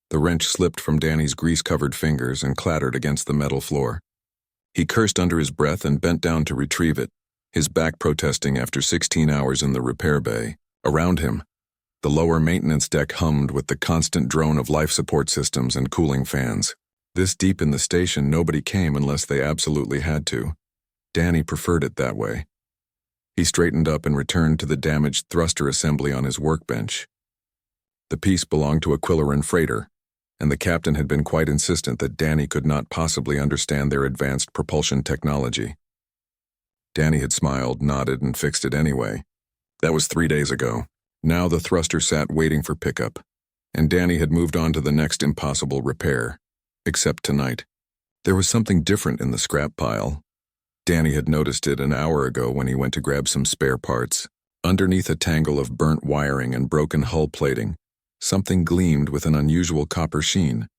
The wrench slipped from Danny's grease-covered fingers and clattered against the metal floor. He cursed under his breath and bent down to retrieve it, his back protesting after 16 hours in the repair bay. Around him, the lower maintenance deck hummed with the constant drone of life support systems and cooling fans. This deep in the station, nobody came unless they absolutely had to. Danny preferred it that way. He straightened up and returned to the damaged thruster assembly on his workbench. The piece belonged to a Quillaran freighter, and the captain had been quite insistent that Danny could not possibly understand their advanced propulsion technology. Danny had smiled, nodded, and fixed it anyway. That was 3 days ago. Now the thruster sat waiting for pickup, and Danny had moved on to the next impossible repair. Except tonight. There was something different in the scrap pile. Danny had noticed it an hour ago when he went to grab some spare parts. Underneath a tangle of burnt wiring and broken hull plating, something gleamed with an unusual copper sheen.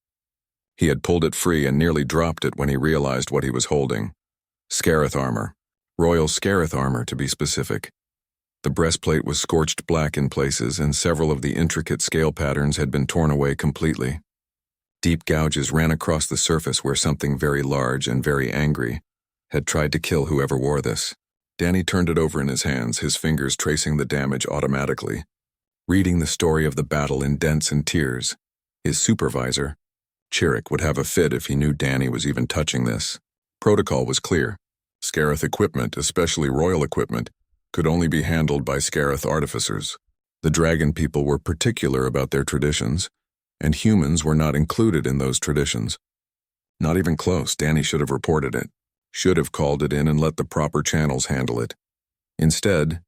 He had pulled it free and nearly dropped it when he realized what he was holding. Scarath armor. Royal Scarath armor, to be specific. The breastplate was scorched black in places, and several of the intricate scale patterns had been torn away completely. Deep gouges ran across the surface where something very large and very angry had tried to kill whoever wore this. Danny turned it over in his hands, his fingers tracing the damage automatically, reading the story of the battle in dents and tears. His supervisor, Chirrut, would have a fit if he knew Danny was even touching this. Protocol was clear. Scarath equipment, especially royal equipment, could only be handled by Scarath artificers. The dragon people were particular about their traditions, and humans were not included in those traditions. Not even close. Danny should have reported it. Should have called it in and let the proper channels handle it. Instead,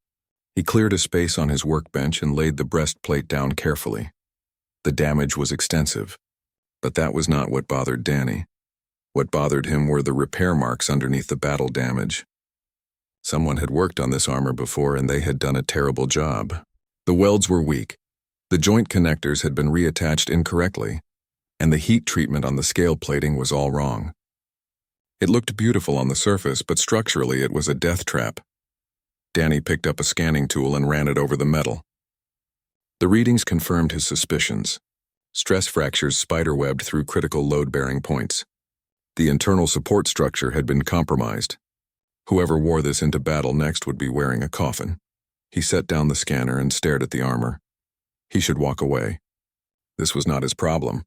he cleared a space on his workbench and laid the breastplate down carefully. The damage was extensive, but that was not what bothered Danny. What bothered him were the repair marks underneath the battle damage. Someone had worked on this armor before, and they had done a terrible job. The welds were weak. The joint connectors had been reattached incorrectly, and the heat treatment on the scale plating was all wrong. It looked beautiful on the surface, but structurally it was a death trap. Danny picked up a scanning tool and ran it over the metal. The readings confirmed his suspicions. Stress fractures spiderwebbed through critical load-bearing points. The internal support structure had been compromised. Whoever wore this into battle next would be wearing a coffin. He set down the scanner and stared at the armor. He should walk away. This was not his problem.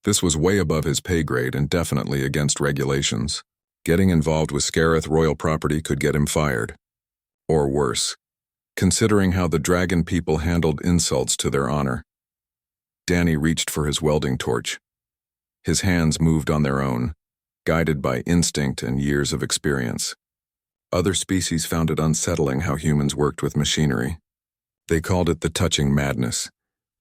This was way above his pay grade and definitely against regulations. Getting involved with Scarath royal property could get him fired. Or worse, considering how the dragon people handled insults to their honor. Danny reached for his welding torch. His hands moved on their own, guided by instinct and years of experience. Other species found it unsettling how humans worked with machinery. They called it the touching madness.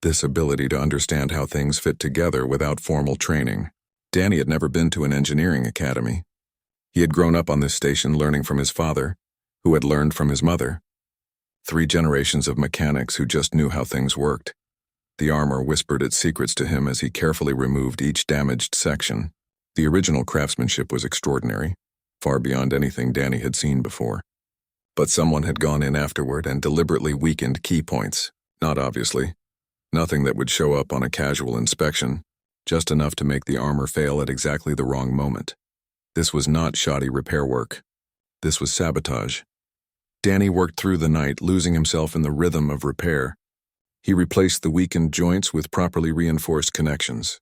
This ability to understand how things fit together without formal training. Danny had never been to an engineering academy. He had grown up on this station learning from his father, who had learned from his mother. 3 generations of mechanics who just knew how things worked. The armor whispered its secrets to him as he carefully removed each damaged section. The original craftsmanship was extraordinary, far beyond anything Danny had seen before. But someone had gone in afterward and deliberately weakened key points, not obviously. Nothing that would show up on a casual inspection, just enough to make the armor fail at exactly the wrong moment. This was not shoddy repair work. This was sabotage. Danny worked through the night, losing himself in the rhythm of repair. He replaced the weakened joints with properly reinforced connections.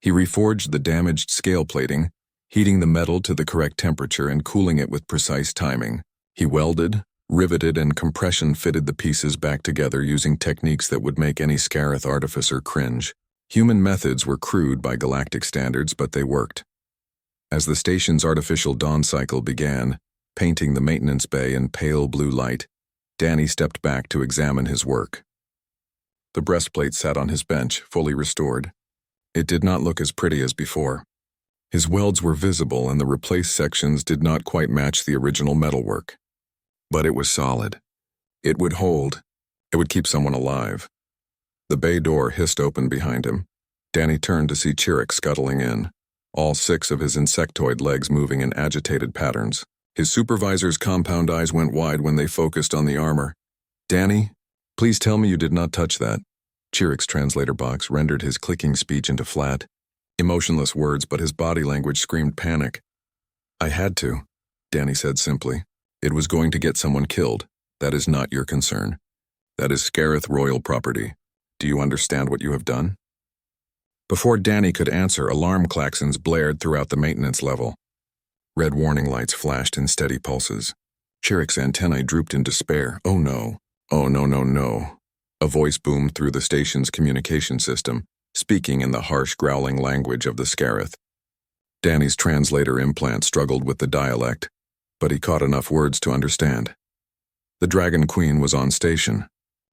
He reforged the damaged scale plating, heating the metal to the correct temperature and cooling it with precise timing. He welded, riveted, and compression fitted the pieces back together using techniques that would make any Scarath artificer cringe. Human methods were crude by galactic standards, but they worked. As the station's artificial dawn cycle began, painting the maintenance bay in pale blue light, Danny stepped back to examine his work. The breastplate sat on his bench, fully restored. It did not look as pretty as before. His welds were visible and the replaced sections did not quite match the original metalwork. But it was solid. It would hold. It would keep someone alive. The bay door hissed open behind him. Danny turned to see Chirrut scuttling in, all 6 of his insectoid legs moving in agitated patterns. His supervisor's compound eyes went wide when they focused on the armor. "Danny, please tell me you did not touch that." Chiric's translator box rendered his clicking speech into flat, emotionless words, but his body language screamed panic. I had to, Danny said simply. It was going to get someone killed. That is not your concern. That is Scarath royal property. Do you understand what you have done? Before Danny could answer, alarm klaxons blared throughout the maintenance level. Red warning lights flashed in steady pulses. Chiric's antennae drooped in despair. Oh no. Oh no, no, no. A voice boomed through the station's communication system, speaking in the harsh, growling language of the Scarath. Danny's translator implant struggled with the dialect, but he caught enough words to understand. The Dragon Queen was on station,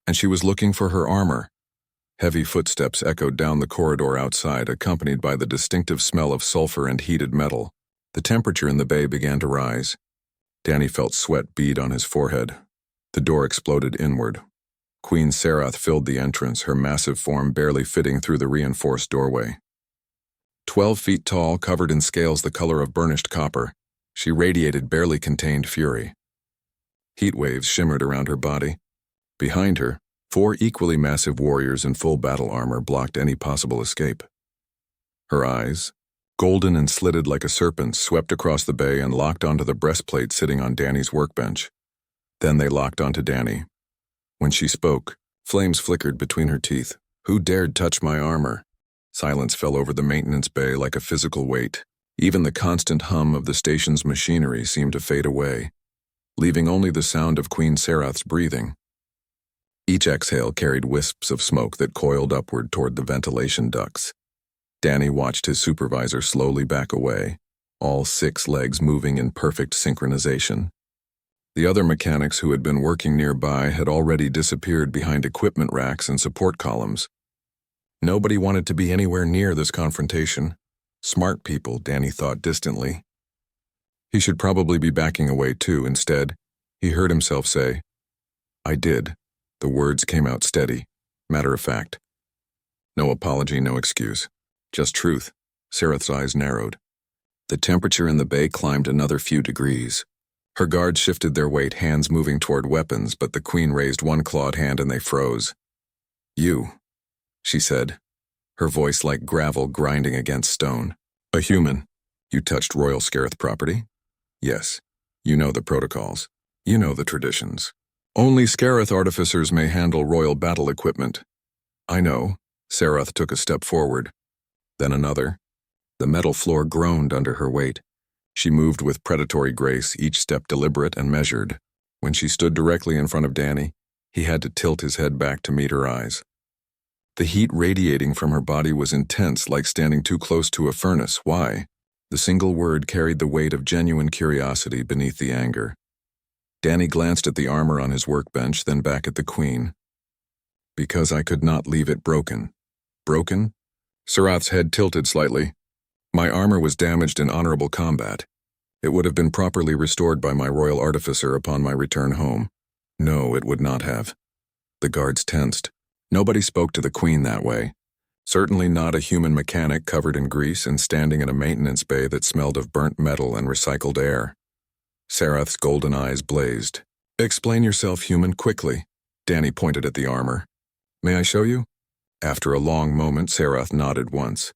and she was looking for her armor. Heavy footsteps echoed down the corridor outside, accompanied by the distinctive smell of sulfur and heated metal. The temperature in the bay began to rise. Danny felt sweat bead on his forehead. The door exploded inward. Queen Scarath filled the entrance, her massive form barely fitting through the reinforced doorway. 12 feet tall, covered in scales the color of burnished copper, she radiated barely contained fury. Heat waves shimmered around her body. Behind her, 4 equally massive warriors in full battle armor blocked any possible escape. Her eyes, golden and slitted like a serpent's, swept across the bay and locked onto the breastplate sitting on Danny's workbench. Then they locked onto Danny. When she spoke, flames flickered between her teeth. Who dared touch my armor? Silence fell over the maintenance bay like a physical weight. Even the constant hum of the station's machinery seemed to fade away, leaving only the sound of Queen Scarath's breathing. Each exhale carried wisps of smoke that coiled upward toward the ventilation ducts. Danny watched his supervisor slowly back away, all 6 legs moving in perfect synchronization. The other mechanics who had been working nearby had already disappeared behind equipment racks and support columns. Nobody wanted to be anywhere near this confrontation. Smart people, Danny thought distantly. He should probably be backing away too. Instead, he heard himself say, I did. The words came out steady, matter of fact. No apology, no excuse. Just truth. Scarath's eyes narrowed. The temperature in the bay climbed another few degrees. Her guards shifted their weight, hands moving toward weapons, but the Queen raised one clawed hand and they froze. You, she said, her voice like gravel grinding against stone. A human. You touched Royal Scarath property? Yes. You know the protocols. You know the traditions. Only Scarath artificers may handle royal battle equipment. I know. Scarath took a step forward. Then another. The metal floor groaned under her weight. She moved with predatory grace, each step deliberate and measured. When she stood directly in front of Danny, he had to tilt his head back to meet her eyes. The heat radiating from her body was intense, like standing too close to a furnace. Why? The single word carried the weight of genuine curiosity beneath the anger. Danny glanced at the armor on his workbench, then back at the Queen. Because I could not leave it broken. Broken? Scarath's head tilted slightly. My armor was damaged in honorable combat. It would have been properly restored by my royal artificer upon my return home. No, it would not have. The guards tensed. Nobody spoke to the Queen that way. Certainly not a human mechanic covered in grease and standing in a maintenance bay that smelled of burnt metal and recycled air. Scarath's golden eyes blazed. Explain yourself, human, quickly. Danny pointed at the armor. May I show you? After a long moment, Scarath nodded once.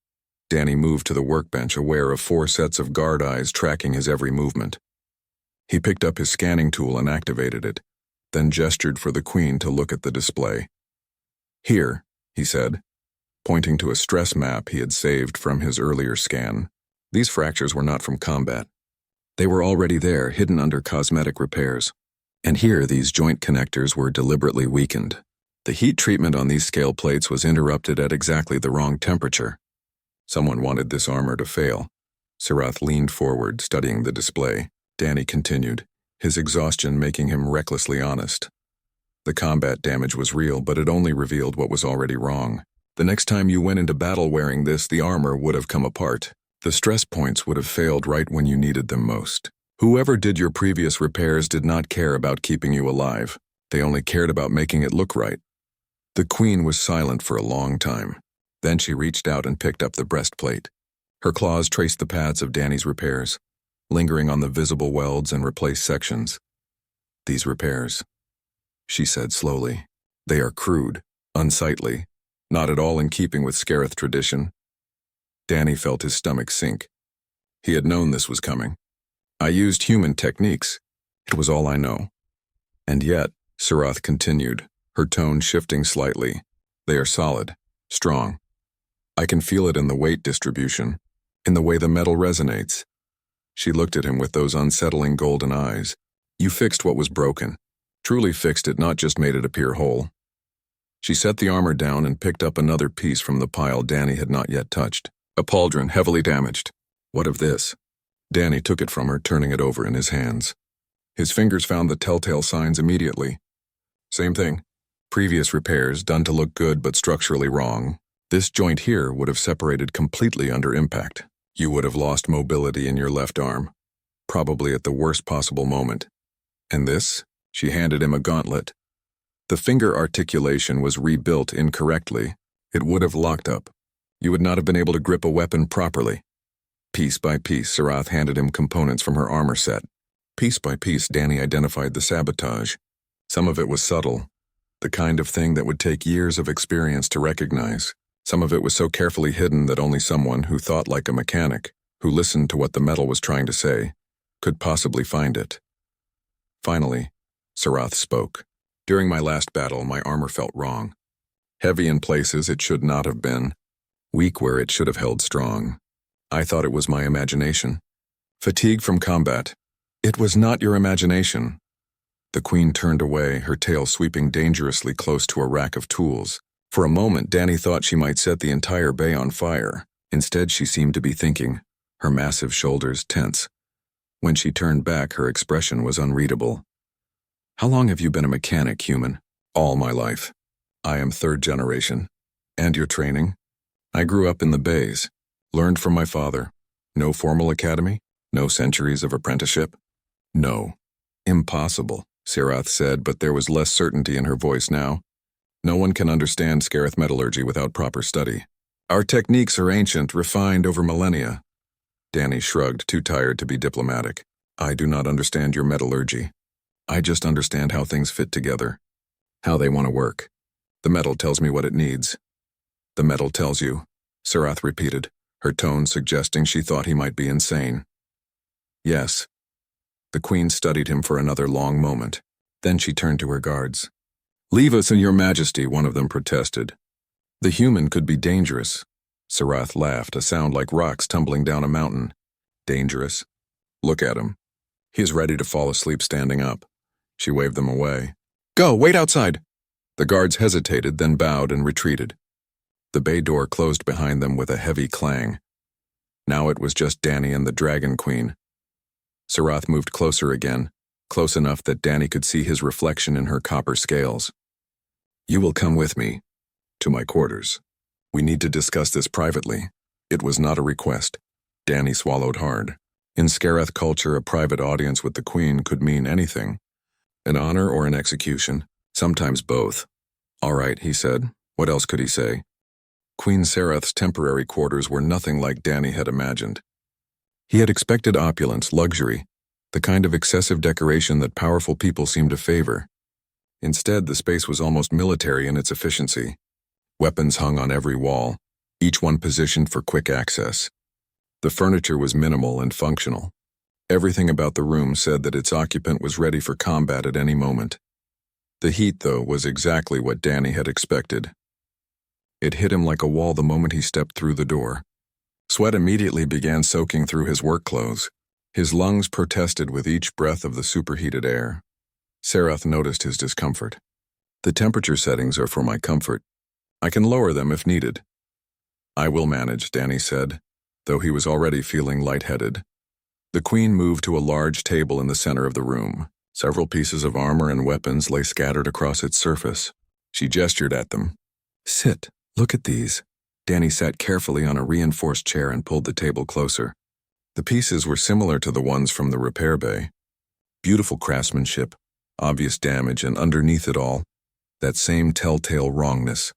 Danny moved to the workbench, aware of 4 sets of guard eyes tracking his every movement. He picked up his scanning tool and activated it, then gestured for the Queen to look at the display. Here, he said, pointing to a stress map he had saved from his earlier scan. These fractures were not from combat. They were already there, hidden under cosmetic repairs. And here these joint connectors were deliberately weakened. The heat treatment on these scale plates was interrupted at exactly the wrong temperature. Someone wanted this armor to fail. Scarath leaned forward, studying the display. Danny continued, his exhaustion making him recklessly honest. The combat damage was real, but it only revealed what was already wrong. The next time you went into battle wearing this, the armor would have come apart. The stress points would have failed right when you needed them most. Whoever did your previous repairs did not care about keeping you alive. They only cared about making it look right. The Queen was silent for a long time. Then she reached out and picked up the breastplate. Her claws traced the paths of Danny's repairs, lingering on the visible welds and replaced sections. These repairs, she said slowly, they are crude, unsightly, not at all in keeping with Scarath tradition. Danny felt his stomach sink. He had known this was coming. I used human techniques. It was all I know. And yet, Scarath continued, her tone shifting slightly. They are solid, strong. I can feel it in the weight distribution, in the way the metal resonates. She looked at him with those unsettling golden eyes. You fixed what was broken. Truly fixed it, not just made it appear whole. She set the armor down and picked up another piece from the pile Danny had not yet touched. A pauldron, heavily damaged. What of this? Danny took it from her, turning it over in his hands. His fingers found the telltale signs immediately. Same thing. Previous repairs, done to look good but structurally wrong. This joint here would have separated completely under impact. You would have lost mobility in your left arm, probably at the worst possible moment. And this? She handed him a gauntlet. The finger articulation was rebuilt incorrectly. It would have locked up. You would not have been able to grip a weapon properly. Piece by piece, Scarath handed him components from her armor set. Piece by piece, Danny identified the sabotage. Some of it was subtle, the kind of thing that would take years of experience to recognize. Some of it was so carefully hidden that only someone who thought like a mechanic, who listened to what the metal was trying to say, could possibly find it. Finally, Scarath spoke. During my last battle, my armor felt wrong. Heavy in places it should not have been. Weak where it should have held strong. I thought it was my imagination. Fatigue from combat. It was not your imagination. The Queen turned away, her tail sweeping dangerously close to a rack of tools. For a moment, Danny thought she might set the entire bay on fire. Instead, she seemed to be thinking, her massive shoulders tense. When she turned back, her expression was unreadable. How long have you been a mechanic, human? All my life. I am third generation. And your training? I grew up in the bays. Learned from my father. No formal academy? No centuries of apprenticeship? No. Impossible, Scarath said, but there was less certainty in her voice now. No one can understand Scarath metallurgy without proper study. Our techniques are ancient, refined over millennia. Danny shrugged, too tired to be diplomatic. I do not understand your metallurgy. I just understand how things fit together. How they want to work. The metal tells me what it needs. The metal tells you, Scarath repeated, her tone suggesting she thought he might be insane. Yes. The Queen studied him for another long moment. Then she turned to her guards. Leave us, your majesty, one of them protested. The human could be dangerous. Scarath laughed, a sound like rocks tumbling down a mountain. Dangerous? Look at him. He is ready to fall asleep standing up. She waved them away. Go, wait outside. The guards hesitated, then bowed and retreated. The bay door closed behind them with a heavy clang. Now it was just Danny and the Dragon Queen. Scarath moved closer again, close enough that Danny could see his reflection in her copper scales. You will come with me, to my quarters. We need to discuss this privately. It was not a request. Danny swallowed hard. In Scarath culture, a private audience with the Queen could mean anything. An honor or an execution, sometimes both. All right, he said. What else could he say? Queen Scarath's temporary quarters were nothing like Danny had imagined. He had expected opulence, luxury, the kind of excessive decoration that powerful people seem to favor. Instead, the space was almost military in its efficiency. Weapons hung on every wall, each one positioned for quick access. The furniture was minimal and functional. Everything about the room said that its occupant was ready for combat at any moment. The heat, though, was exactly what Danny had expected. It hit him like a wall the moment he stepped through the door. Sweat immediately began soaking through his work clothes. His lungs protested with each breath of the superheated air. Scarath noticed his discomfort. The temperature settings are for my comfort. I can lower them if needed. I will manage, Danny said, though he was already feeling lightheaded. The Queen moved to a large table in the center of the room. Several pieces of armor and weapons lay scattered across its surface. She gestured at them. Sit, look at these. Danny sat carefully on a reinforced chair and pulled the table closer. The pieces were similar to the ones from the repair bay. Beautiful craftsmanship, obvious damage, and underneath it all, that same telltale wrongness.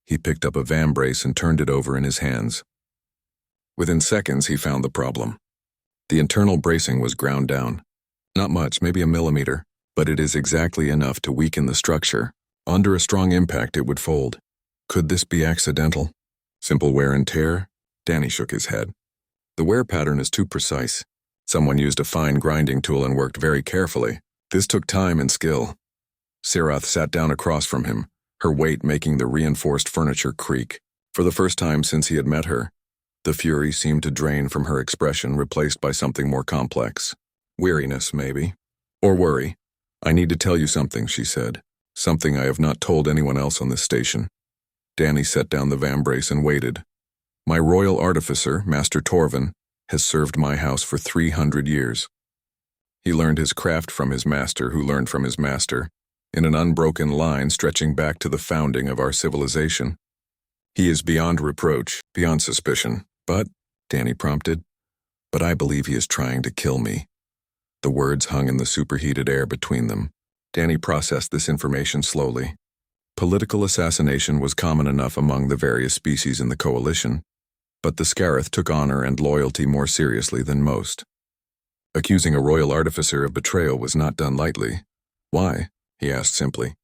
He picked up a vambrace and turned it over in his hands. Within seconds, he found the problem. The internal bracing was ground down. Not much, maybe a millimeter, but it is exactly enough to weaken the structure. Under a strong impact, it would fold. Could this be accidental? Simple wear and tear? Danny shook his head. The wear pattern is too precise. Someone used a fine grinding tool and worked very carefully. This took time and skill. Scarath sat down across from him, her weight making the reinforced furniture creak. For the first time since he had met her, the fury seemed to drain from her expression, replaced by something more complex. Weariness, maybe. Or worry. I need to tell you something, she said. Something I have not told anyone else on this station. Danny set down the vambrace and waited. My royal artificer, Master Torvin, has served my house for 300 years. He learned his craft from his master, who learned from his master, in an unbroken line stretching back to the founding of our civilization. He is beyond reproach, beyond suspicion. But, Danny prompted, but I believe he is trying to kill me. The words hung in the superheated air between them. Danny processed this information slowly. Political assassination was common enough among the various species in the coalition, but the Scarath took honor and loyalty more seriously than most. Accusing a royal artificer of betrayal was not done lightly. Why? He asked simply.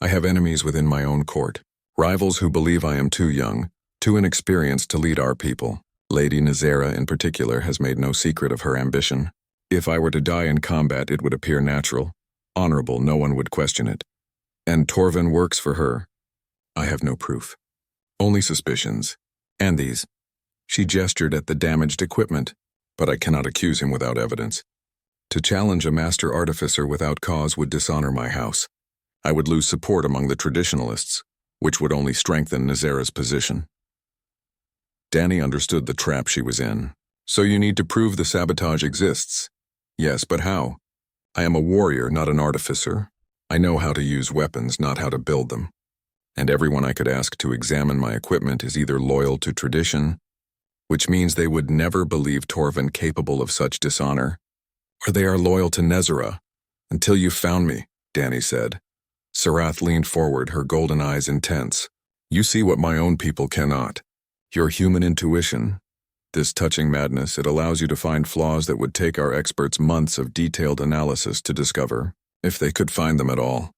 I have enemies within my own court, rivals who believe I am too young, too inexperienced to lead our people. Lady Nazera in particular has made no secret of her ambition. If I were to die in combat, it would appear natural, honorable, no one would question it. And Torvin works for her. I have no proof. Only suspicions. And these. She gestured at the damaged equipment, but I cannot accuse him without evidence. To challenge a master artificer without cause would dishonor my house. I would lose support among the traditionalists, which would only strengthen Nazera's position. Danny understood the trap she was in. So you need to prove the sabotage exists. Yes, but how? I am a warrior, not an artificer. I know how to use weapons, not how to build them. And everyone I could ask to examine my equipment is either loyal to tradition, which means they would never believe Torvin capable of such dishonor, or they are loyal to Nazera. Until you found me, Danny said. Scarath leaned forward, her golden eyes intense. You see what my own people cannot. Your human intuition. This touching madness, it allows you to find flaws that would take our experts months of detailed analysis to discover, if they could find them at all.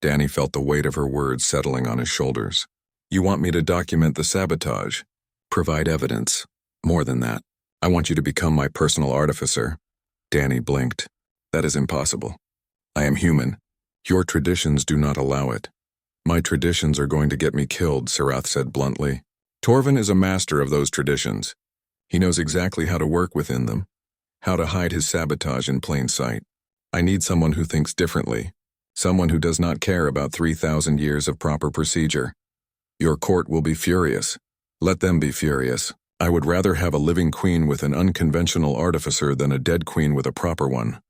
Danny felt the weight of her words settling on his shoulders. You want me to document the sabotage? Provide evidence. More than that. I want you to become my personal artificer. Danny blinked. That is impossible. I am human. Your traditions do not allow it. My traditions are going to get me killed, Scarath said bluntly. Torvin is a master of those traditions. He knows exactly how to work within them, how to hide his sabotage in plain sight. I need someone who thinks differently, someone who does not care about 3,000 years of proper procedure. Your court will be furious. Let them be furious. I would rather have a living queen with an unconventional artificer than a dead queen with a proper one.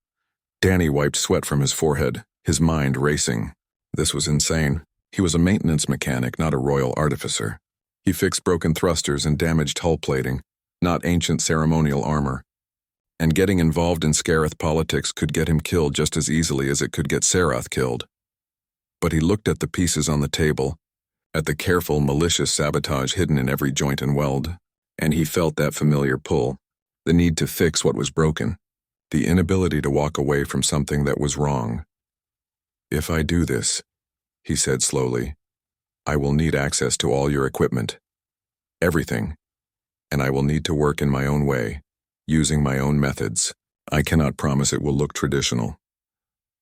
Danny wiped sweat from his forehead, his mind racing. This was insane. He was a maintenance mechanic, not a royal artificer. He fixed broken thrusters and damaged hull plating, not ancient ceremonial armor. And getting involved in Scarath politics could get him killed just as easily as it could get Scarath killed. But he looked at the pieces on the table, at the careful, malicious sabotage hidden in every joint and weld, and he felt that familiar pull, the need to fix what was broken, the inability to walk away from something that was wrong. If I do this, he said slowly, I will need access to all your equipment. Everything. And I will need to work in my own way, using my own methods. I cannot promise it will look traditional.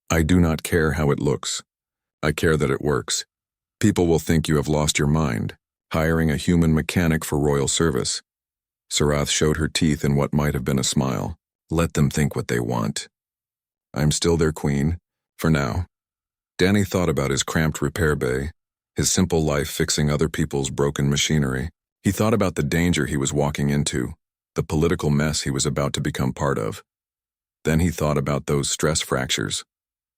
I do not care how it looks. I care that it works. People will think you have lost your mind, hiring a human mechanic for royal service. Scarath showed her teeth in what might have been a smile. Let them think what they want. I'm still their queen, for now. Danny thought about his cramped repair bay, his simple life fixing other people's broken machinery. He thought about the danger he was walking into, the political mess he was about to become part of. Then he thought about those stress fractures,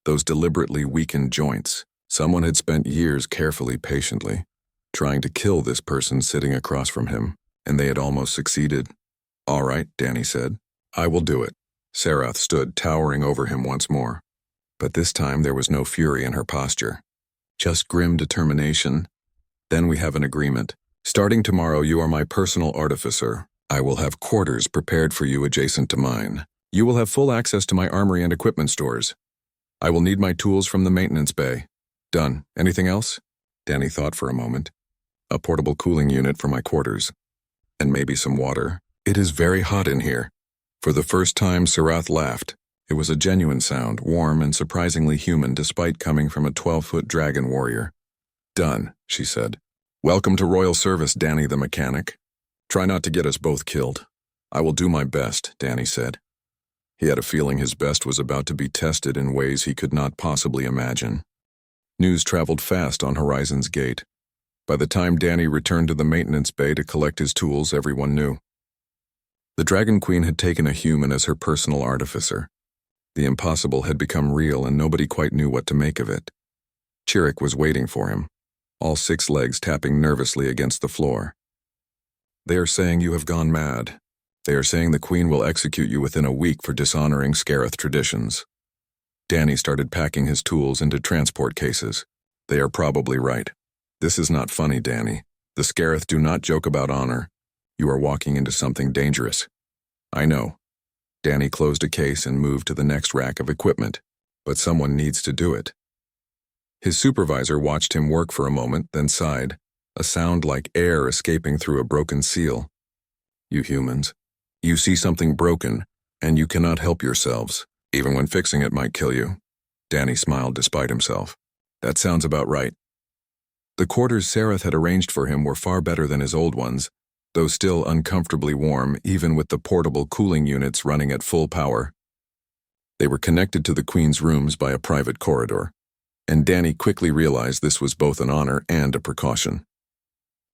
those deliberately weakened joints. Someone had spent years carefully, patiently, trying to kill this person sitting across from him, and they had almost succeeded. All right, Danny said. I will do it. Scarath stood towering over him once more. But this time there was no fury in her posture. Just grim determination. Then we have an agreement. Starting tomorrow, you are my personal artificer. I will have quarters prepared for you adjacent to mine. You will have full access to my armory and equipment stores. I will need my tools from the maintenance bay. Done. Anything else? Danny thought for a moment. A portable cooling unit for my quarters. And maybe some water. It is very hot in here. For the first time, Scarath laughed. It was a genuine sound, warm and surprisingly human despite coming from a 12-foot dragon warrior. Done, she said. Welcome to Royal Service, Danny the mechanic. Try not to get us both killed. I will do my best, Danny said. He had a feeling his best was about to be tested in ways he could not possibly imagine. News traveled fast on Horizon's gate. By the time Danny returned to the maintenance bay to collect his tools, everyone knew. The Dragon Queen had taken a human as her personal artificer. The impossible had become real and nobody quite knew what to make of it. Chirrut was waiting for him, all 6 legs tapping nervously against the floor. They are saying you have gone mad. They are saying the Queen will execute you within a week for dishonoring Scarath traditions. Danny started packing his tools into transport cases. They are probably right. This is not funny, Danny. The Scarath do not joke about honor. You are walking into something dangerous. I know. Danny closed a case and moved to the next rack of equipment, but someone needs to do it. His supervisor watched him work for a moment, then sighed, a sound like air escaping through a broken seal. You humans, you see something broken, and you cannot help yourselves, even when fixing it might kill you. Danny smiled despite himself. That sounds about right. The quarters Scarath had arranged for him were far better than his old ones, though still uncomfortably warm even with the portable cooling units running at full power. They were connected to the Queen's rooms by a private corridor, and Danny quickly realized this was both an honor and a precaution.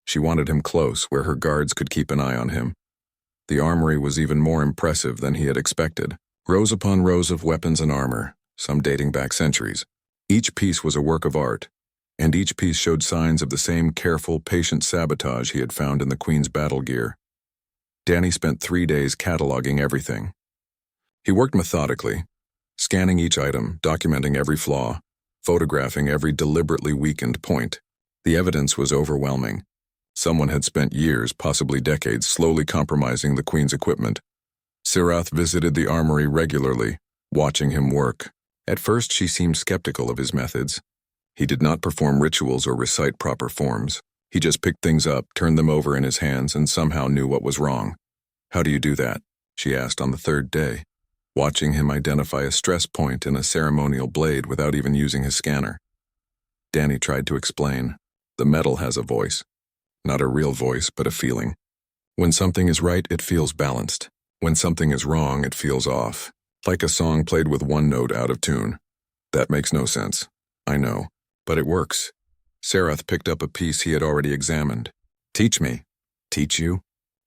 She wanted him close where her guards could keep an eye on him. The armory was even more impressive than he had expected. Rows upon rows of weapons and armor, some dating back centuries. Each piece was a work of art, and each piece showed signs of the same careful, patient sabotage he had found in the Queen's battle gear. Danny spent 3 days cataloging everything. He worked methodically, scanning each item, documenting every flaw, photographing every deliberately weakened point. The evidence was overwhelming. Someone had spent years, possibly decades, slowly compromising the Queen's equipment. Scarath visited the armory regularly, watching him work. At first, she seemed skeptical of his methods. He did not perform rituals or recite proper forms. He just picked things up, turned them over in his hands, and somehow knew what was wrong. How do you do that? She asked on the 3rd day, watching him identify a stress point in a ceremonial blade without even using his scanner. Danny tried to explain. The metal has a voice. Not a real voice, but a feeling. When something is right, it feels balanced. When something is wrong, it feels off. Like a song played with one note out of tune. That makes no sense. I know. But it works. Scarath picked up a piece he had already examined. Teach me. Teach you?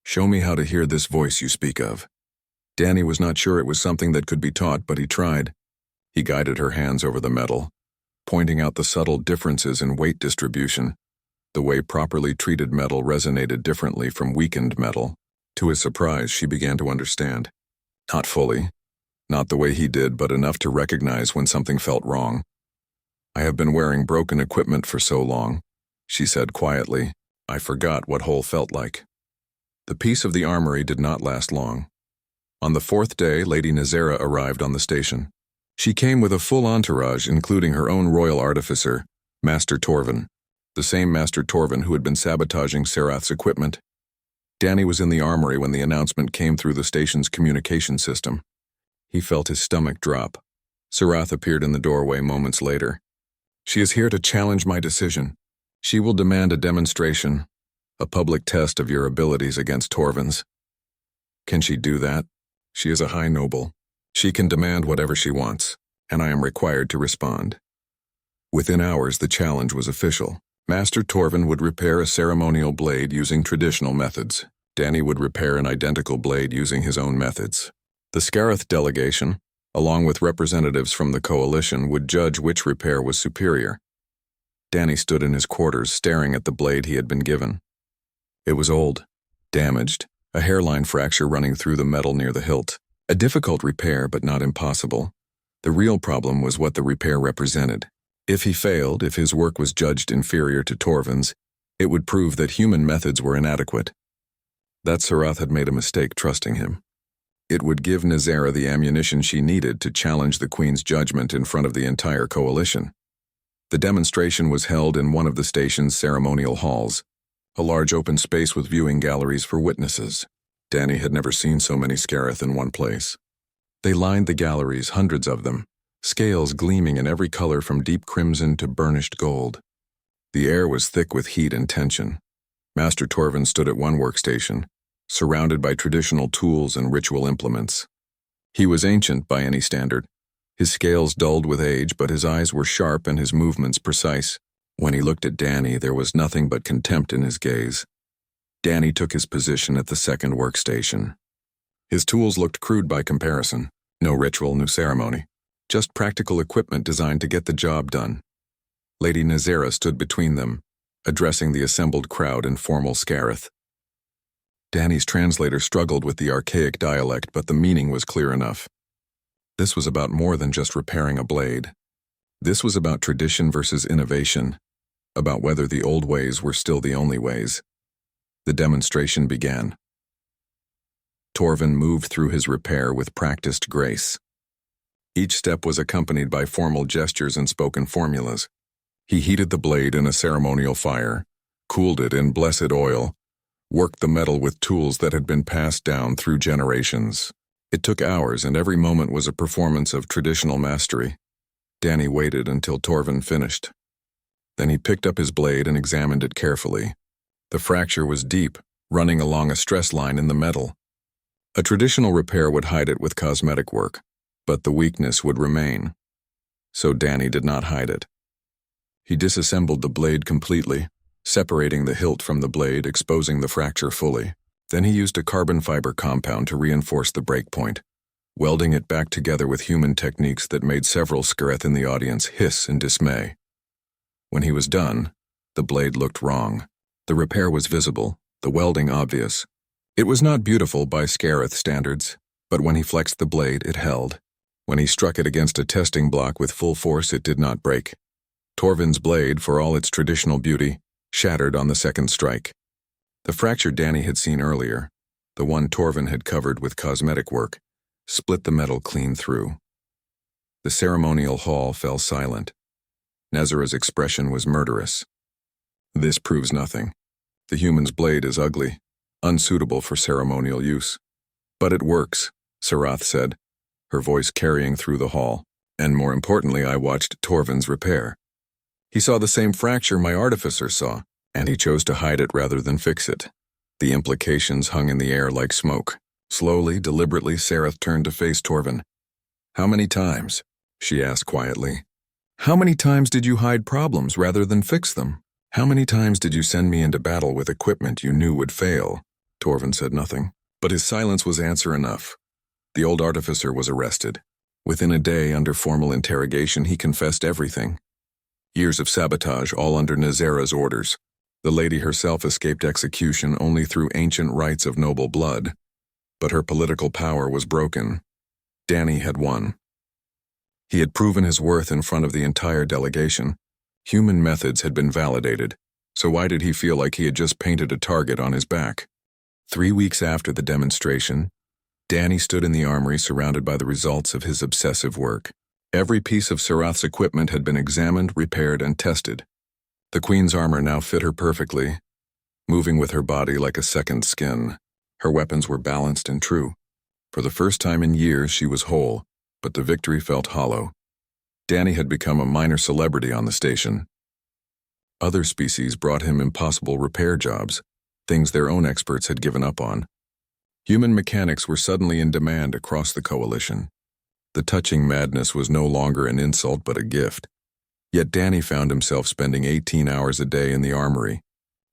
Show me how to hear this voice you speak of. Danny was not sure it was something that could be taught, but he tried. He guided her hands over the metal, pointing out the subtle differences in weight distribution. The way properly treated metal resonated differently from weakened metal. To his surprise, she began to understand. Not fully. Not the way he did, but enough to recognize when something felt wrong. I have been wearing broken equipment for so long, she said quietly. I forgot what whole felt like. The piece of the armory did not last long. On the 4th day, Lady Nazera arrived on the station. She came with a full entourage, including her own royal artificer, Master Torvin, the same Master Torvin who had been sabotaging Scarath's equipment. Danny was in the armory when the announcement came through the station's communication system. He felt his stomach drop. Scarath appeared in the doorway moments later. She is here to challenge my decision. She will demand a demonstration, a public test of your abilities against Torvin's. Can she do that? She is a high noble. She can demand whatever she wants, and I am required to respond. Within hours, the challenge was official. Master Torvin would repair a ceremonial blade using traditional methods. Danny would repair an identical blade using his own methods. The Scarath delegation, along with representatives from the coalition, would judge which repair was superior. Danny stood in his quarters staring at the blade he had been given. It was old, damaged, a hairline fracture running through the metal near the hilt. A difficult repair, but not impossible. The real problem was what the repair represented. If he failed, if his work was judged inferior to Torvin's, it would prove that human methods were inadequate. That Scarath had made a mistake trusting him. It would give Nazera the ammunition she needed to challenge the Queen's judgment in front of the entire coalition. The demonstration was held in one of the station's ceremonial halls. a large open space with viewing galleries for witnesses. Danny had never seen so many Scarath in one place. They lined the galleries, hundreds of them, scales gleaming in every color from deep crimson to burnished gold. The air was thick with heat and tension. Master Torvin stood at one workstation, surrounded by traditional tools and ritual implements. He was ancient by any standard. His scales dulled with age, but his eyes were sharp and his movements precise. When he looked at Danny, there was nothing but contempt in his gaze. Danny took his position at the second workstation. His tools looked crude by comparison. No ritual, no ceremony. Just practical equipment designed to get the job done. Lady Nazera stood between them, addressing the assembled crowd in formal Scarath. Danny's translator struggled with the archaic dialect, but the meaning was clear enough. This was about more than just repairing a blade. This was about tradition versus innovation, about whether the old ways were still the only ways. The demonstration began. Torvin moved through his repair with practiced grace. Each step was accompanied by formal gestures and spoken formulas. He heated the blade in a ceremonial fire, cooled it in blessed oil, worked the metal with tools that had been passed down through generations. It took hours, and every moment was a performance of traditional mastery. Danny waited until Torvin finished. Then he picked up his blade and examined it carefully. The fracture was deep, running along a stress line in the metal. A traditional repair would hide it with cosmetic work, but the weakness would remain. So Danny did not hide it. He disassembled the blade completely, separating the hilt from the blade, exposing the fracture fully. Then he used a carbon fiber compound to reinforce the breakpoint, welding it back together with human techniques that made several Scarath in the audience hiss in dismay. When he was done, the blade looked wrong. The repair was visible, the welding obvious. It was not beautiful by Scarath standards, but when he flexed the blade, it held. When he struck it against a testing block with full force, it did not break. Torvin's blade, for all its traditional beauty, shattered on the second strike. The fracture Danny had seen earlier, the one Torvin had covered with cosmetic work, split the metal clean through. The ceremonial hall fell silent. Nazara's expression was murderous. This proves nothing. The human's blade is ugly, unsuitable for ceremonial use. But it works, Scarath said, her voice carrying through the hall. And more importantly, I watched Torvin's repair. He saw the same fracture my artificer saw, and he chose to hide it rather than fix it. The implications hung in the air like smoke. Slowly, deliberately, Scarath turned to face Torvin. "How many times?" she asked quietly. "How many times did you hide problems rather than fix them? How many times did you send me into battle with equipment you knew would fail?" Torvin said nothing, but his silence was answer enough. The old artificer was arrested. Within a day, under formal interrogation, he confessed everything. Years of sabotage, all under Nazera's orders. The lady herself escaped execution only through ancient rites of noble blood. But her political power was broken. Danny had won. He had proven his worth in front of the entire delegation. Human methods had been validated, so why did he feel like he had just painted a target on his back? 3 weeks after the demonstration, Danny stood in the armory surrounded by the results of his obsessive work. Every piece of Scarath's equipment had been examined, repaired, and tested. The Queen's armor now fit her perfectly, moving with her body like a second skin. Her weapons were balanced and true. For the first time in years, she was whole, but the victory felt hollow. Danny had become a minor celebrity on the station. Other species brought him impossible repair jobs, things their own experts had given up on. Human mechanics were suddenly in demand across the coalition. The touching madness was no longer an insult but a gift. Yet Danny found himself spending 18 hours a day in the armory,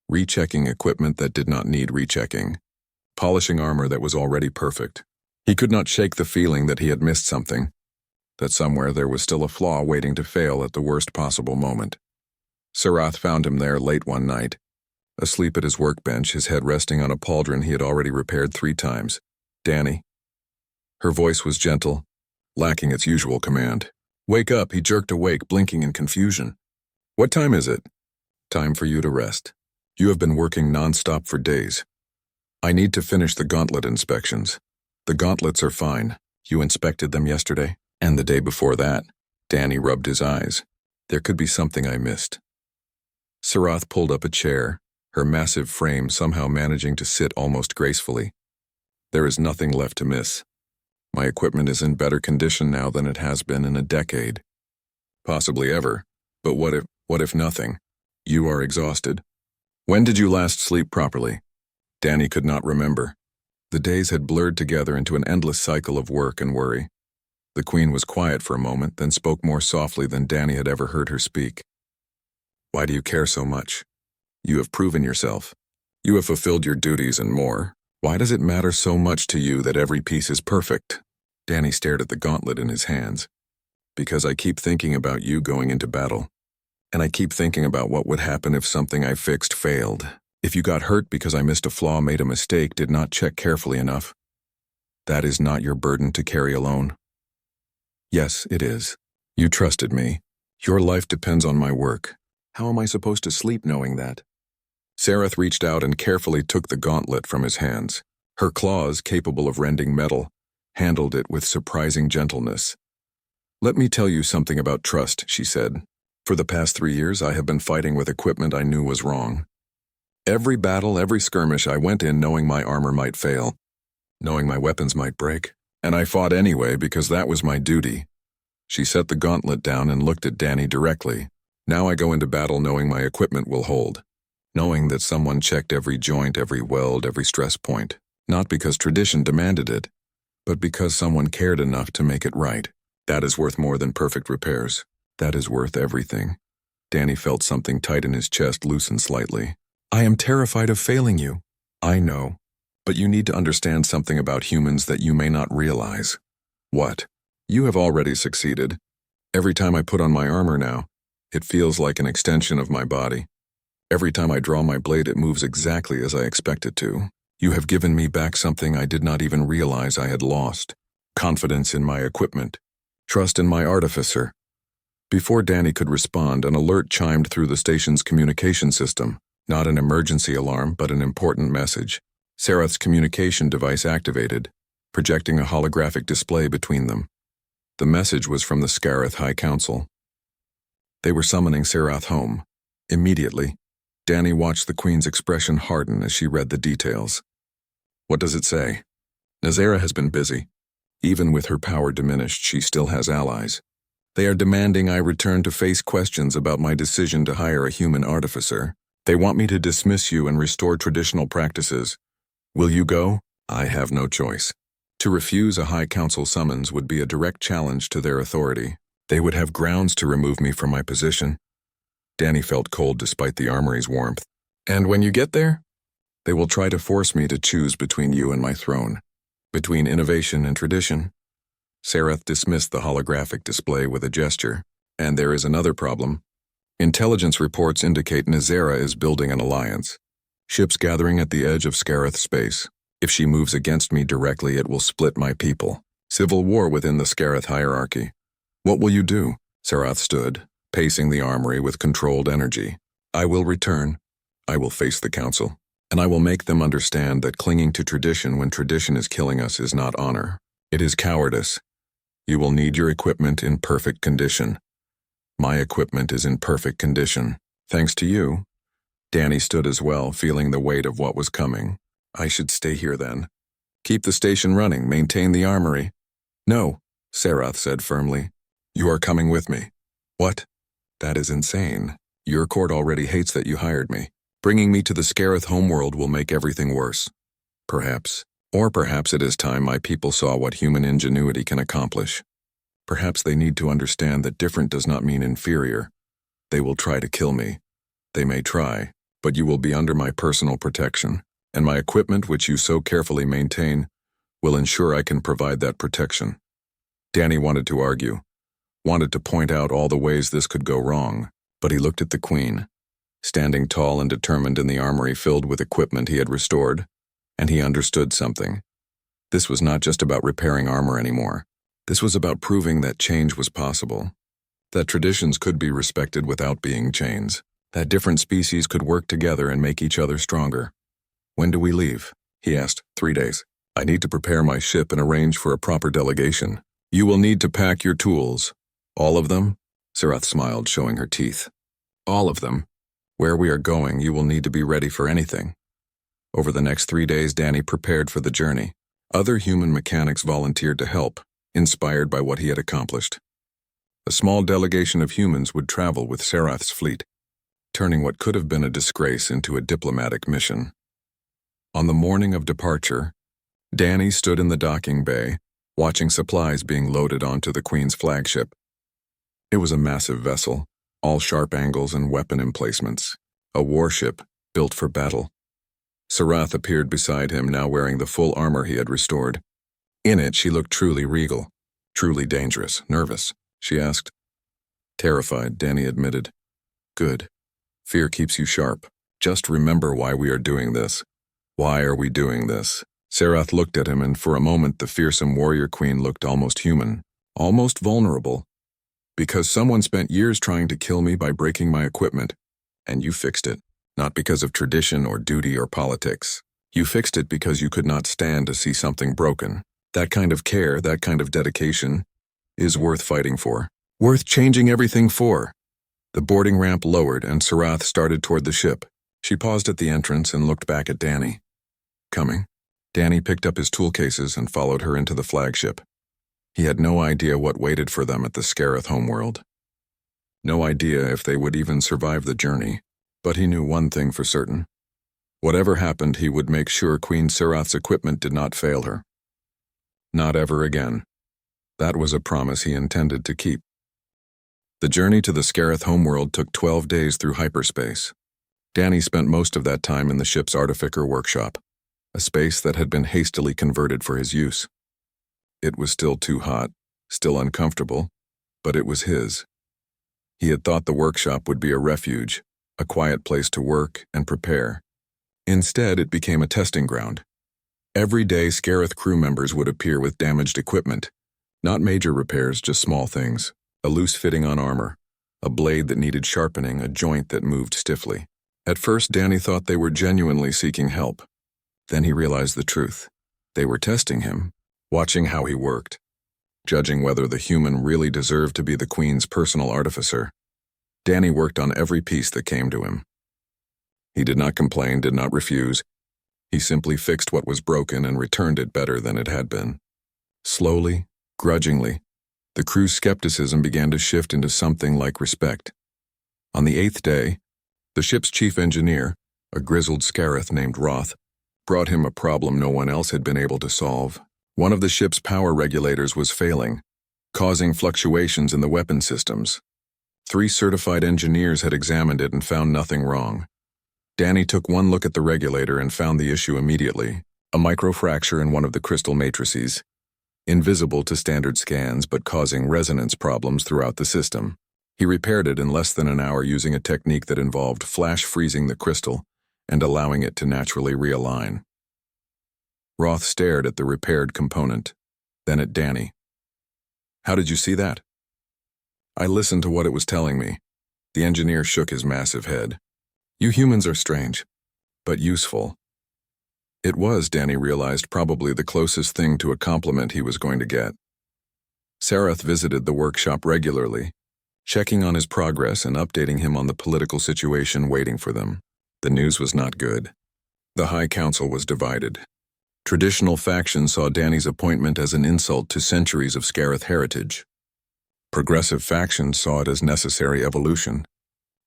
rechecking equipment that did not need rechecking, polishing armor that was already perfect. He could not shake the feeling that he had missed something, that somewhere there was still a flaw waiting to fail at the worst possible moment. Scarath found him there late one night, asleep at his workbench, his head resting on a pauldron he had already repaired 3 times. "Danny." Her voice was gentle, lacking its usual command. "Wake up," he jerked awake, blinking in confusion. "What time is it?" "Time for you to rest. You have been working non-stop for days. I need to finish the gauntlet inspections. The gauntlets are fine. You inspected them yesterday? And the day before that?" Danny rubbed his eyes. "There could be something I missed." Scarath pulled up a chair, her massive frame somehow managing to sit almost gracefully. There is nothing left to miss. My equipment is in better condition now than it has been in a decade. Possibly ever, but what if nothing? You are exhausted. When did you last sleep properly? Danny could not remember. The days had blurred together into an endless cycle of work and worry. The Queen was quiet for a moment, then spoke more softly than Danny had ever heard her speak. Why do you care so much? You have proven yourself. You have fulfilled your duties and more. Why does it matter so much to you that every piece is perfect? Danny stared at the gauntlet in his hands. Because I keep thinking about you going into battle. And I keep thinking about what would happen if something I fixed failed. If you got hurt because I missed a flaw, made a mistake, did not check carefully enough. That is not your burden to carry alone. Yes, it is. You trusted me. Your life depends on my work. How am I supposed to sleep knowing that? Scarath reached out and carefully took the gauntlet from his hands. Her claws, capable of rending metal, handled it with surprising gentleness. Let me tell you something about trust, she said. For the past 3 years, I have been fighting with equipment I knew was wrong. Every battle, every skirmish, I went in knowing my armor might fail, knowing my weapons might break, and I fought anyway because that was my duty. She set the gauntlet down and looked at Danny directly. Now I go into battle knowing my equipment will hold, knowing that someone checked every joint, every weld, every stress point, not because tradition demanded it, but because someone cared enough to make it right. That is worth more than perfect repairs. That is worth everything. Danny felt something tight in his chest loosen slightly. I am terrified of failing you. I know. But you need to understand something about humans that you may not realize. What? You have already succeeded. Every time I put on my armor now, it feels like an extension of my body. Every time I draw my blade, it moves exactly as I expect it to. You have given me back something I did not even realize I had lost. Confidence in my equipment. Trust in my artificer. Before Danny could respond, an alert chimed through the station's communication system. Not an emergency alarm, but an important message. Scarath's communication device activated, projecting a holographic display between them. The message was from the Scarath High Council. They were summoning Scarath home. Immediately, Danny watched the Queen's expression harden as she read the details. What does it say? Nazera has been busy. Even with her power diminished, she still has allies. They are demanding I return to face questions about my decision to hire a human artificer. They want me to dismiss you and restore traditional practices. Will you go? I have no choice. To refuse a High Council summons would be a direct challenge to their authority. They would have grounds to remove me from my position. Danny felt cold despite the armory's warmth. And when you get there, they will try to force me to choose between you and my throne. Between innovation and tradition. Scarath dismissed the holographic display with a gesture. And there is another problem. Intelligence reports indicate Nazera is building an alliance. Ships gathering at the edge of Scarath space. If she moves against me directly, it will split my people. Civil war within the Scarath hierarchy. What will you do? Scarath stood, pacing the armory with controlled energy. I will return. I will face the council. And I will make them understand that clinging to tradition when tradition is killing us is not honor. It is cowardice. You will need your equipment in perfect condition. My equipment is in perfect condition. Thanks to you. Danny stood as well, feeling the weight of what was coming. I should stay here then. Keep the station running, maintain the armory. No, Scarath said firmly. You are coming with me. What? That is insane. Your court already hates that you hired me. Bringing me to the Scarath homeworld will make everything worse. Perhaps. Or perhaps it is time my people saw what human ingenuity can accomplish. Perhaps they need to understand that different does not mean inferior. They will try to kill me. They may try, but you will be under my personal protection, and my equipment, which you so carefully maintain, will ensure I can provide that protection. Danny wanted to argue, wanted to point out all the ways this could go wrong, but he looked at the Queen, standing tall and determined in the armory filled with equipment he had restored, and he understood something. This was not just about repairing armor anymore. This was about proving that change was possible, that traditions could be respected without being chains, that different species could work together and make each other stronger. When do we leave? He asked. 3 days. I need to prepare my ship and arrange for a proper delegation. You will need to pack your tools. All of them? Scarath smiled, showing her teeth. All of them. Where we are going, you will need to be ready for anything. Over the next 3 days, Danny prepared for the journey. Other human mechanics volunteered to help, inspired by what he had accomplished. A small delegation of humans would travel with Scarath's fleet, turning what could have been a disgrace into a diplomatic mission. On the morning of departure, Danny stood in the docking bay, watching supplies being loaded onto the Queen's flagship. It was a massive vessel, all sharp angles and weapon emplacements, a warship built for battle. Scarath appeared beside him, now wearing the full armor he had restored. In it, she looked truly regal, truly dangerous. Nervous? She asked. Terrified, Danny admitted. Good. Fear keeps you sharp. Just remember why we are doing this. Why are we doing this? Scarath looked at him, and for a moment the fearsome warrior queen looked almost human, almost vulnerable. Because someone spent years trying to kill me by breaking my equipment, and you fixed it. Not because of tradition or duty or politics. You fixed it because you could not stand to see something broken. That kind of care, that kind of dedication, is worth fighting for. Worth changing everything for. The boarding ramp lowered and Scarath started toward the ship. She paused at the entrance and looked back at Danny. Coming. Danny picked up his tool cases and followed her into the flagship. He had no idea what waited for them at the Scarath homeworld. No idea if they would even survive the journey. But he knew one thing for certain. Whatever happened, he would make sure Queen Scarath's equipment did not fail her. Not ever again. That was a promise he intended to keep. The journey to the Scarath homeworld took 12 days through hyperspace. Danny spent most of that time in the ship's artificer workshop, a space that had been hastily converted for his use. It was still too hot, still uncomfortable, but it was his. He had thought the workshop would be a refuge, a quiet place to work and prepare. Instead, it became a testing ground. Every day, Scarath crew members would appear with damaged equipment. Not major repairs, just small things. A loose fitting on armor, a blade that needed sharpening, a joint that moved stiffly. At first, Danny thought they were genuinely seeking help. Then he realized the truth. They were testing him, watching how he worked, judging whether the human really deserved to be the Queen's personal artificer. Danny worked on every piece that came to him. He did not complain, did not refuse. He simply fixed what was broken and returned it better than it had been. Slowly, grudgingly, the crew's skepticism began to shift into something like respect. On the 8th day, the ship's chief engineer, a grizzled Scarath named Roth, brought him a problem no one else had been able to solve. One of the ship's power regulators was failing, causing fluctuations in the weapon systems. 3 certified engineers had examined it and found nothing wrong. Danny took one look at the regulator and found the issue immediately, a microfracture in one of the crystal matrices, invisible to standard scans but causing resonance problems throughout the system. He repaired it in less than an hour using a technique that involved flash freezing the crystal and allowing it to naturally realign. Roth stared at the repaired component, then at Danny. How did you see that? I listened to what it was telling me. The engineer shook his massive head. You humans are strange, but useful. It was, Danny realized, probably the closest thing to a compliment he was going to get. Scarath visited the workshop regularly, checking on his progress and updating him on the political situation waiting for them. The news was not good. The High Council was divided. Traditional factions saw Danny's appointment as an insult to centuries of Scarath heritage. Progressive factions saw it as necessary evolution.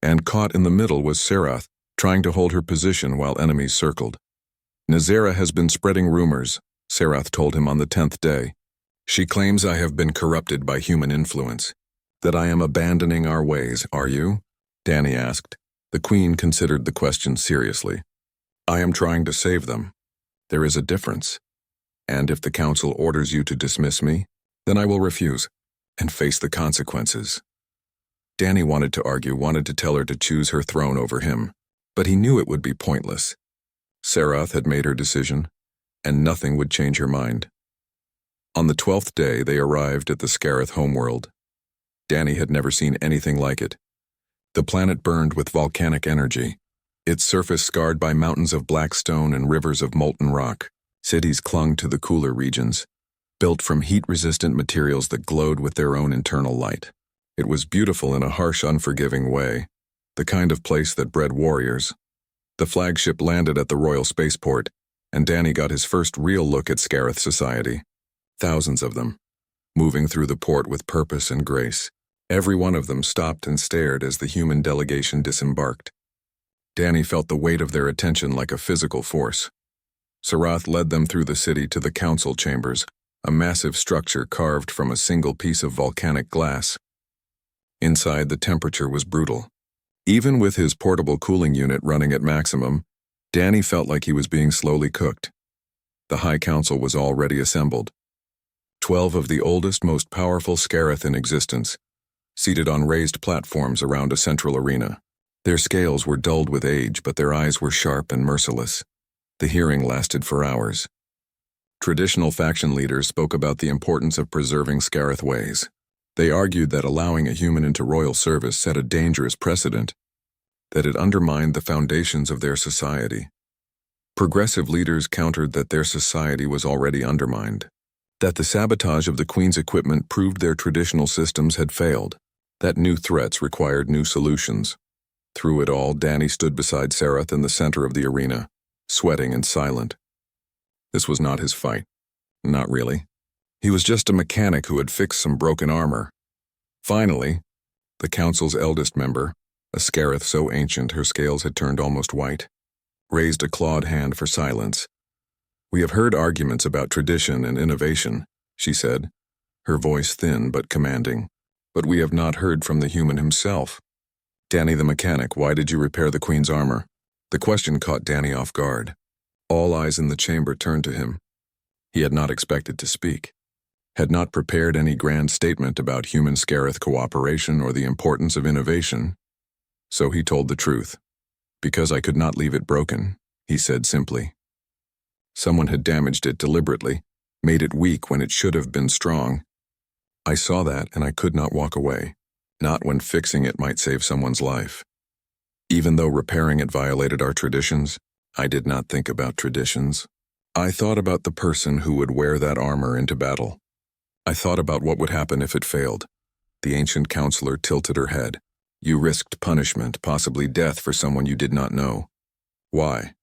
And caught in the middle was Scarath, trying to hold her position while enemies circled. Nazera has been spreading rumors, Scarath told him on the 10th day. She claims I have been corrupted by human influence, that I am abandoning our ways. Are you? Danny asked. The Queen considered the question seriously. I am trying to save them. There is a difference. And if the Council orders you to dismiss me, then I will refuse and face the consequences. Danny wanted to argue, wanted to tell her to choose her throne over him, but he knew it would be pointless. Scarath had made her decision, and nothing would change her mind. On the 12th day, they arrived at the Scarath homeworld. Danny had never seen anything like it. The planet burned with volcanic energy, its surface scarred by mountains of black stone and rivers of molten rock. Cities clung to the cooler regions, built from heat-resistant materials that glowed with their own internal light. It was beautiful in a harsh, unforgiving way. the kind of place that bred warriors. The flagship landed at the Royal Spaceport, and Danny got his first real look at Scarath society. Thousands of them, moving through the port with purpose and grace. Every one of them stopped and stared as the human delegation disembarked. Danny felt the weight of their attention like a physical force. Scarath led them through the city to the council chambers, a massive structure carved from a single piece of volcanic glass. Inside, the temperature was brutal. Even with his portable cooling unit running at maximum, Danny felt like he was being slowly cooked. The High Council was already assembled. 12 of the oldest, most powerful Scarath in existence, seated on raised platforms around a central arena. Their scales were dulled with age, but their eyes were sharp and merciless. The hearing lasted for hours. Traditional faction leaders spoke about the importance of preserving Scarath ways. They argued that allowing a human into royal service set a dangerous precedent, that it undermined the foundations of their society. Progressive leaders countered that their society was already undermined, that the sabotage of the Queen's equipment proved their traditional systems had failed, that new threats required new solutions. Through it all, Danny stood beside Scarath in the center of the arena, sweating and silent. This was not his fight. Not really. He was just a mechanic who had fixed some broken armor. Finally, the council's eldest member, a Scarath so ancient her scales had turned almost white, raised a clawed hand for silence. "We have heard arguments about tradition and innovation," she said, her voice thin but commanding. "But we have not heard from the human himself. Danny the mechanic, why did you repair the Queen's armor?" The question caught Danny off guard. All eyes in the chamber turned to him. He had not expected to speak, had not prepared any grand statement about human Scarath cooperation or the importance of innovation. So he told the truth. "Because I could not leave it broken," he said simply. "Someone had damaged it deliberately, made it weak when it should have been strong. I saw that and I could not walk away, not when fixing it might save someone's life. Even though repairing it violated our traditions, I did not think about traditions. I thought about the person who would wear that armor into battle. I thought about what would happen if it failed." The ancient counselor tilted her head. "You risked punishment, possibly death for someone you did not know. Why?"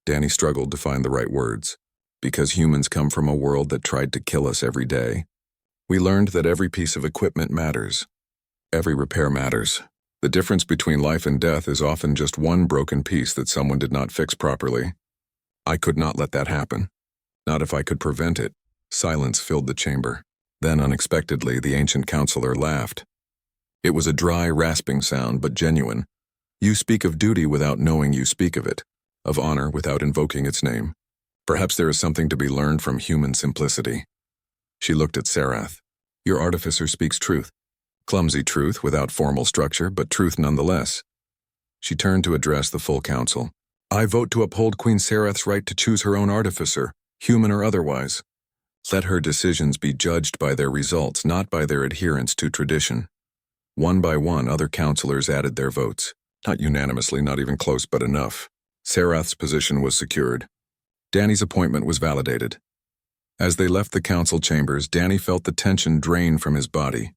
Danny struggled to find the right words. "Because humans come from a world that tried to kill us every day. We learned that every piece of equipment matters. Every repair matters. The difference between life and death is often just one broken piece that someone did not fix properly. I could not let that happen. Not if I could prevent it." Silence filled the chamber. Then, unexpectedly, the ancient counselor laughed. It was a dry, rasping sound, but genuine. "You speak of duty without knowing you speak of it, of honor without invoking its name. Perhaps there is something to be learned from human simplicity." She looked at Scarath. "Your artificer speaks truth. Clumsy truth without formal structure, but truth nonetheless." She turned to address the full council. "I vote to uphold Queen Scarath's right to choose her own artificer, human or otherwise. Let her decisions be judged by their results, not by their adherence to tradition." One by one, other councilors added their votes. Not unanimously, not even close, but enough. Scarath's position was secured. Danny's appointment was validated. As they left the council chambers, Danny felt the tension drain from his body.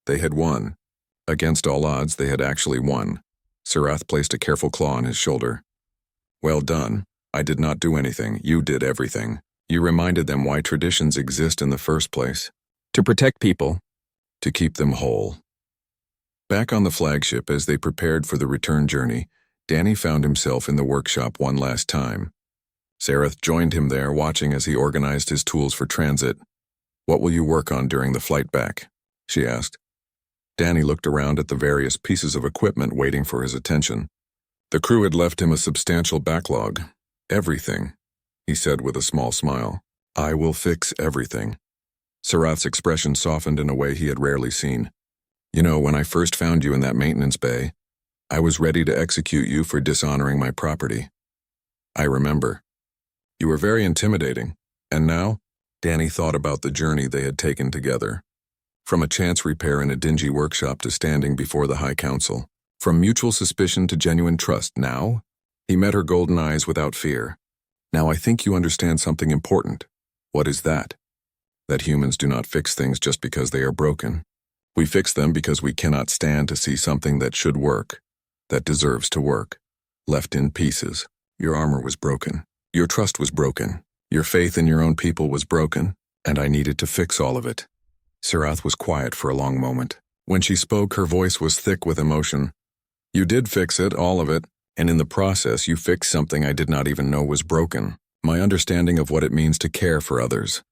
They had won. Against all odds, they had actually won. Scarath placed a careful claw on his shoulder. "Well done. I did not do anything. You did everything. You reminded them why traditions exist in the first place. To protect people. To keep them whole." Back on the flagship, as they prepared for the return journey, Danny found himself in the workshop one last time. Scarath joined him there, watching as he organized his tools for transit. "What will you work on during the flight back?" she asked. Danny looked around at the various pieces of equipment waiting for his attention. The crew had left him a substantial backlog. "Everything," he said with a small smile. "I will fix everything." Scarath's expression softened in a way he had rarely seen. "You know, when I first found you in that maintenance bay, I was ready to execute you for dishonoring my property. I remember. You were very intimidating. And now?" Danny thought about the journey they had taken together. From a chance repair in a dingy workshop to standing before the High Council. From mutual suspicion to genuine trust. Now? He met her golden eyes without fear. "Now I think you understand something important." "What is that?" "That humans do not fix things just because they are broken. We fix them because we cannot stand to see something that should work, that deserves to work. Left in pieces. Your armor was broken. Your trust was broken. Your faith in your own people was broken, and I needed to fix all of it. Scarath was quiet for a long moment. When she spoke, her voice was thick with emotion. You did fix it, all of it, and in the process you fixed something I did not even know was broken. My understanding of what it means to care for others.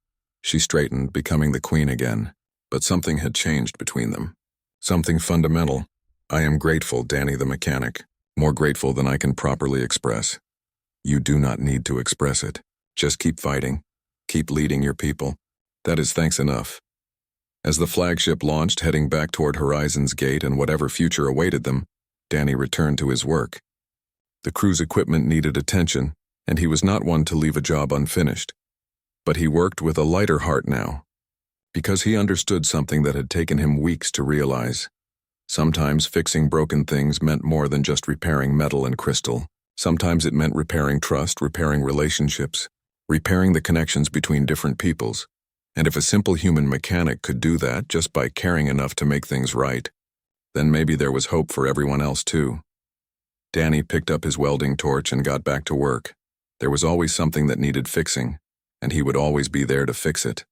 She straightened, becoming the queen again, but something had changed between them. Something fundamental. I am grateful, Danny the mechanic, more grateful than I can properly express. You do not need to express it. Just keep fighting. Keep leading your people. That is thanks enough. As the flagship launched, heading back toward Horizon's Gate and whatever future awaited them, Danny returned to his work. The crew's equipment needed attention, and he was not one to leave a job unfinished. But he worked with a lighter heart now, because he understood something that had taken him weeks to realize. Sometimes fixing broken things meant more than just repairing metal and crystal. Sometimes it meant repairing trust, repairing relationships, repairing the connections between different peoples. And if a simple human mechanic could do that just by caring enough to make things right, then maybe there was hope for everyone else too. Danny picked up his welding torch and got back to work. There was always something that needed fixing, and he would always be there to fix it.